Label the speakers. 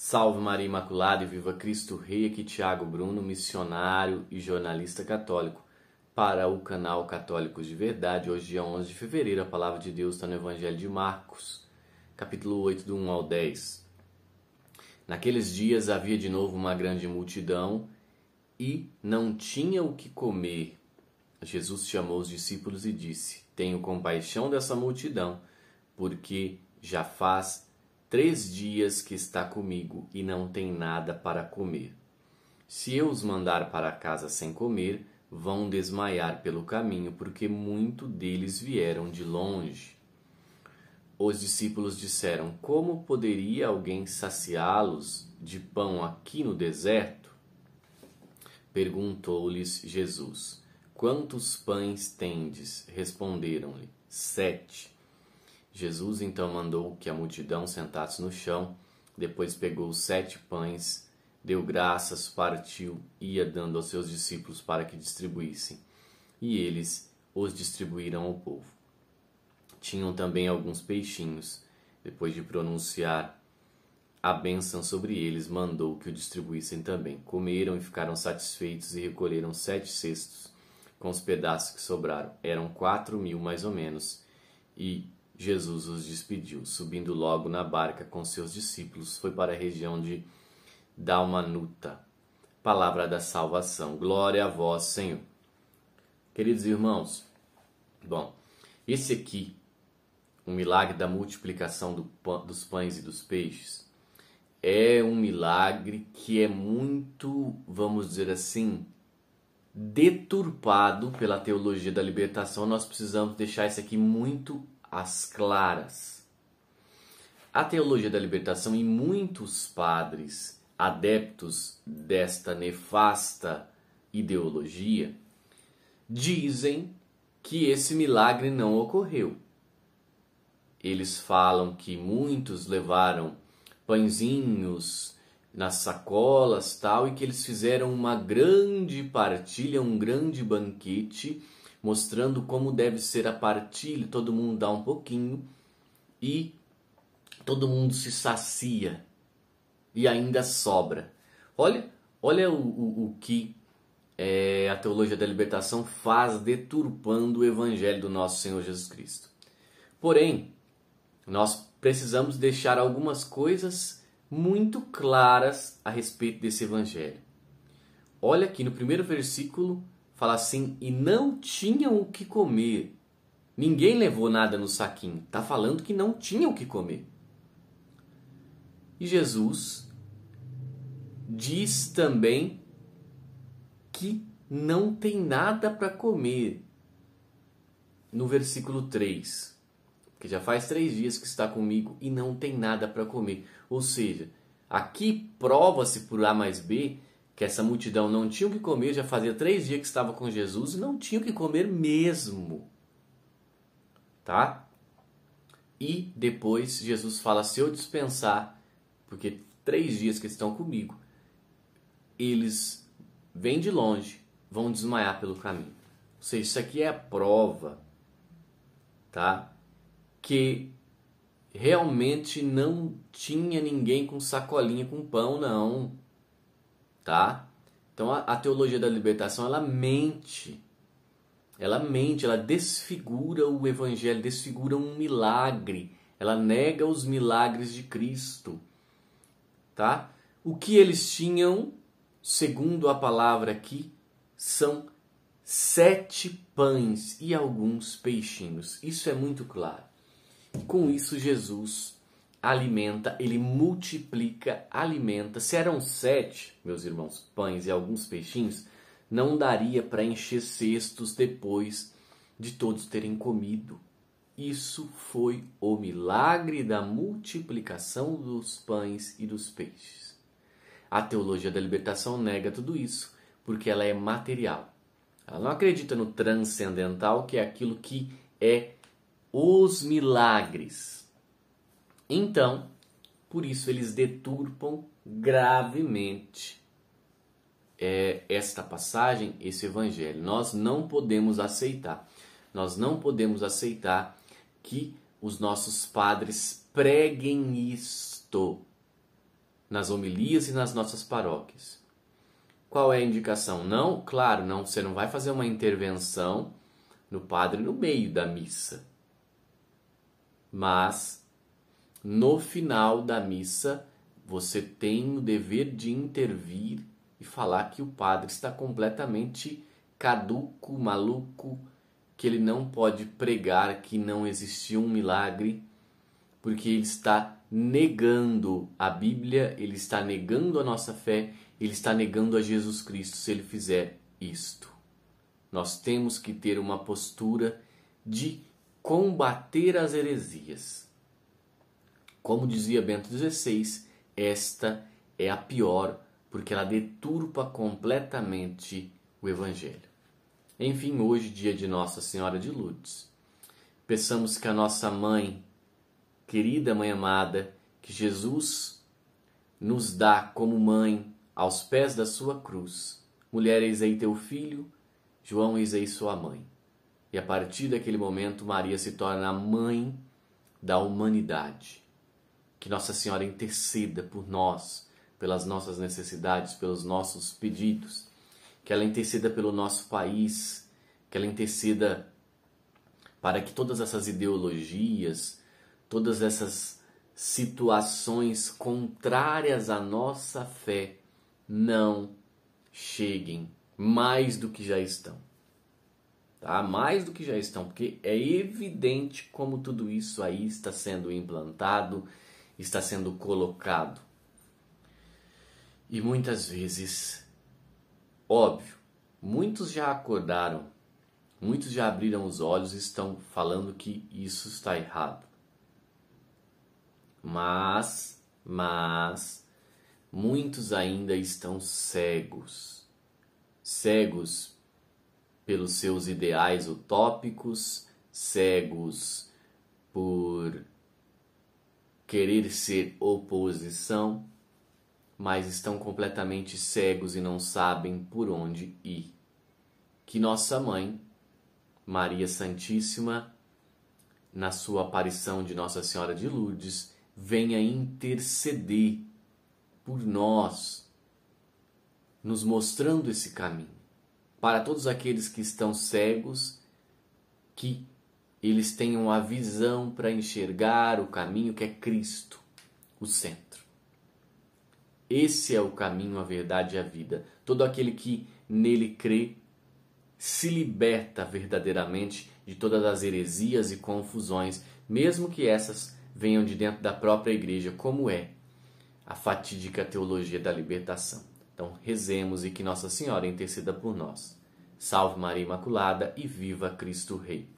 Speaker 1: Salve Maria Imaculada e viva Cristo Rei, aqui Tiago Bruno, missionário e jornalista católico para o canal Católicos de Verdade. Hoje, dia 11 de fevereiro, a palavra de Deus está no Evangelho de Marcos, capítulo 8, do 1 ao 10. Naqueles dias havia de novo uma grande multidão e não tinha o que comer. Jesus chamou os discípulos e disse: Tenho compaixão dessa multidão, porque já faz 3 dias que está comigo e não tem nada para comer. Se eu os mandar para casa sem comer, vão desmaiar pelo caminho, porque muito deles vieram de longe. Os discípulos disseram: Como poderia alguém saciá-los de pão aqui no deserto? Perguntou-lhes Jesus: Quantos pães tendes? Responderam-lhe: 7. Jesus então mandou que a multidão sentasse no chão, depois pegou os 7 pães, deu graças, partiu e ia dando aos seus discípulos para que distribuíssem. E eles os distribuíram ao povo. Tinham também alguns peixinhos. Depois de pronunciar a bênção sobre eles, mandou que o distribuíssem também. Comeram e ficaram satisfeitos e recolheram 7 cestos com os pedaços que sobraram. Eram 4.000 mais ou menos. E Jesus os despediu. Subindo logo na barca com seus discípulos, foi para a região de Dalmanuta. Palavra da salvação. Glória a vós, Senhor. Queridos irmãos, esse aqui, o milagre da multiplicação dos pães e dos peixes, é um milagre que é muito, vamos dizer assim, deturpado pela teologia da libertação. Nós precisamos deixar isso aqui muito às claras. A teologia da libertação e muitos padres adeptos desta nefasta ideologia dizem que esse milagre não ocorreu. Eles falam que muitos levaram pãezinhos nas sacolas tal, e que eles fizeram uma grande partilha, um grande banquete, mostrando como deve ser a partilha. Todo mundo dá um pouquinho e todo mundo se sacia e ainda sobra. Olha o que a teologia da libertação faz deturpando o evangelho do nosso Senhor Jesus Cristo. Porém, nós precisamos deixar algumas coisas muito claras a respeito desse evangelho. Olha aqui no primeiro versículo, fala assim: e não tinham o que comer. Ninguém levou nada no saquinho. Está falando que não tinham o que comer. E Jesus diz também que não tem nada para comer. No versículo 3. Que já faz 3 dias que está comigo e não tem nada para comer. Ou seja, aqui prova-se por A mais B que essa multidão não tinha o que comer, já fazia 3 dias que estava com Jesus e não tinha o que comer mesmo. Tá? E depois Jesus fala: se eu dispensar, porque 3 dias que estão comigo, eles vêm de longe, vão desmaiar pelo caminho. Ou seja, isso aqui é a prova, tá? Que realmente não tinha ninguém com sacolinha com pão, não, tá? Então a teologia da libertação, ela mente, ela desfigura o evangelho, desfigura um milagre, ela nega os milagres de Cristo, tá? O que eles tinham, segundo a palavra aqui, são 7 pães e alguns peixinhos. Isso é muito claro. Com isso, Jesus alimenta, ele multiplica, alimenta. Se eram 7, meus irmãos, pães e alguns peixinhos, não daria para encher cestos depois de todos terem comido. Isso foi o milagre da multiplicação dos pães e dos peixes. A teologia da libertação nega tudo isso, porque ela é material. Ela não acredita no transcendental, que é aquilo que é os milagres. Então, por isso eles deturpam gravemente esta passagem, esse evangelho. Nós não podemos aceitar. Nós não podemos aceitar que os nossos padres preguem isto. nas homilias e nas nossas paróquias. Qual é a indicação? Não, claro, não, você não vai fazer uma intervenção no padre no meio da missa. Mas, no final da missa, você tem o dever de intervir e falar que o padre está completamente caduco, maluco, que ele não pode pregar que não existiu um milagre, porque ele está negando a Bíblia, ele está negando a nossa fé, ele está negando a Jesus Cristo se ele fizer isto. Nós temos que ter uma postura de combater as heresias. Como dizia Bento XVI, esta é a pior, porque ela deturpa completamente o Evangelho. Enfim, hoje, dia de Nossa Senhora de Lourdes, peçamos que a nossa mãe, querida mãe amada, que Jesus nos dá como mãe aos pés da sua cruz. Mulher, eis aí teu filho, João, eis aí sua mãe. E a partir daquele momento, Maria se torna a mãe da humanidade. Que Nossa Senhora interceda por nós, pelas nossas necessidades, pelos nossos pedidos. Que ela interceda pelo nosso país, que ela interceda para que todas essas ideologias, todas essas situações contrárias à nossa fé não cheguem mais do que já estão. Tá? Mais do que já estão, porque é evidente como tudo isso aí está sendo implantado, está sendo colocado. E muitas vezes, óbvio, muitos já acordaram, muitos já abriram os olhos e estão falando que isso está errado. Mas muitos ainda estão cegos. Cegos pelos seus ideais utópicos, cegos por querer ser oposição, mas estão completamente cegos e não sabem por onde ir. Que nossa mãe, Maria Santíssima, na sua aparição de Nossa Senhora de Lourdes, venha interceder por nós, nos mostrando esse caminho. Para todos aqueles que estão cegos, que eles tenham a visão para enxergar o caminho que é Cristo, o centro. Esse é o caminho, a verdade e a vida. Todo aquele que nele crê se liberta verdadeiramente de todas as heresias e confusões, mesmo que essas venham de dentro da própria igreja, como é a fatídica teologia da libertação. Então, rezemos e que Nossa Senhora interceda por nós. Salve Maria Imaculada e viva Cristo Rei.